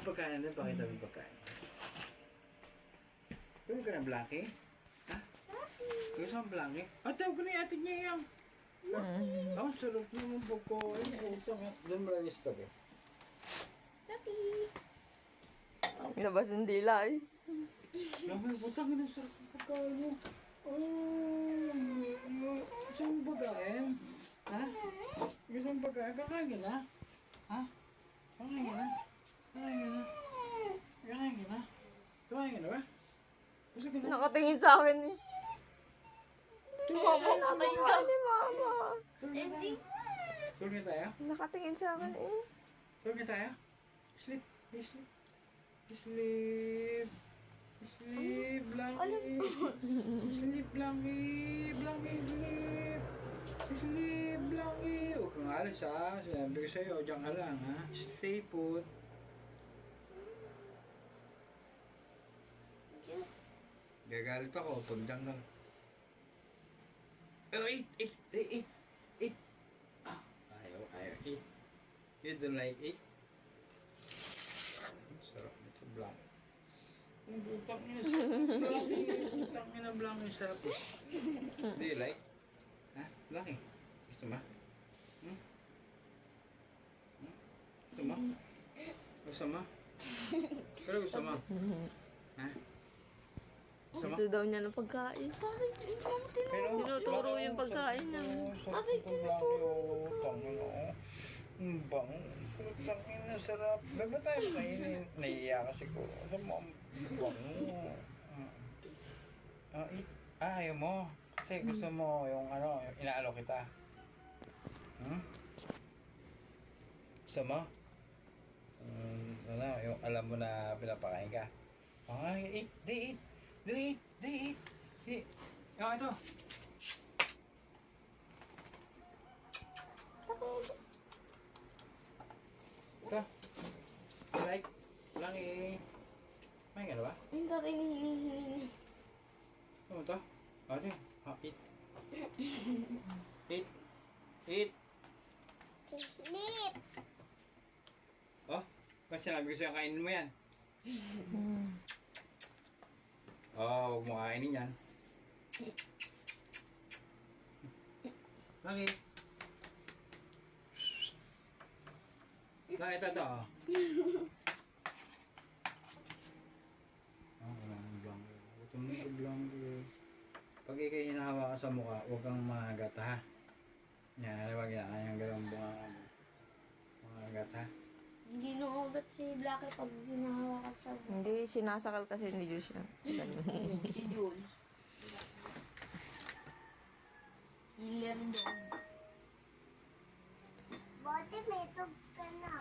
Ang pagkain natin, pakita mo yung pagkain. Tulog ka na, Blackie? Ha? Gusto mo, Blackie? Tawag ko na yung ating niya yung. Ang sarap naman po ko. Doon mo lang yung stop eh. Labas yung dila eh. Labi, butang yun ang sarap ng pagkain mo. Gusto mo pagkain? Ha? Gusto mo pagkain? Kakain ka na? Ha? Kakain ka na? Kakain ka na? Kakain ka na? Kakain ka na ba? Gusto ka na? Nakatingin sa akin eh. Nakatingin ka ni mama. Tulog na tayo? Nakatingin sa akin eh. Tulog na tayo? Sleep. Sleep. Sleep. Sleep, Blankie. Sleep, Blankie. Blankie, sleep. Sleep, Blankie. Huwag kang alis ha. Sinabi ko sa'yo, diyan ka lang ha. Stay put. Gagalit ako pag diyan lang. Oh, eat. Ayaw. Eat. You don't like it? Sarap nito, Blankie. Ang butang niya sa butang niya na Blankie sarap. Do you like? Ha? Blankie? Gusto mo? Gusto mo? Gusto mo? Pero gusto mo? Ha? Gusto mo? Gusto daw niya ng pagkain. Tinuturo yung pagkain niya. Bakit tinuturo? Ang bang. Putang ina, sarap. Ba't tayo kainin? Naiiya kasi ko. Alam mo, ang bang. Ayaw mo. Kasi gusto mo yung yung inaalo kita. Gusto mo? Yung alam mo na pinapakain ka. Ay, eat. Ito. Ito. Like. Langi. May nga ba? Hindi rin. Ano ito? Ate. Eat. Eat. Sleep. Kasi sinabi ko sa'yo kainin mo yan. Huwag mo kainin yan. Langi. Langi, ito. Blankie. Pag ikay hinahawa ka sa mukha, huwag kang mahagat ha. Yan, huwag yan. Yung gano'ng mahagat ha. Hindi nuugat si Blackie pag hinahawakan sa Hindi, sinasakal kasi ni Diyos yan. si Jules. Killer dog.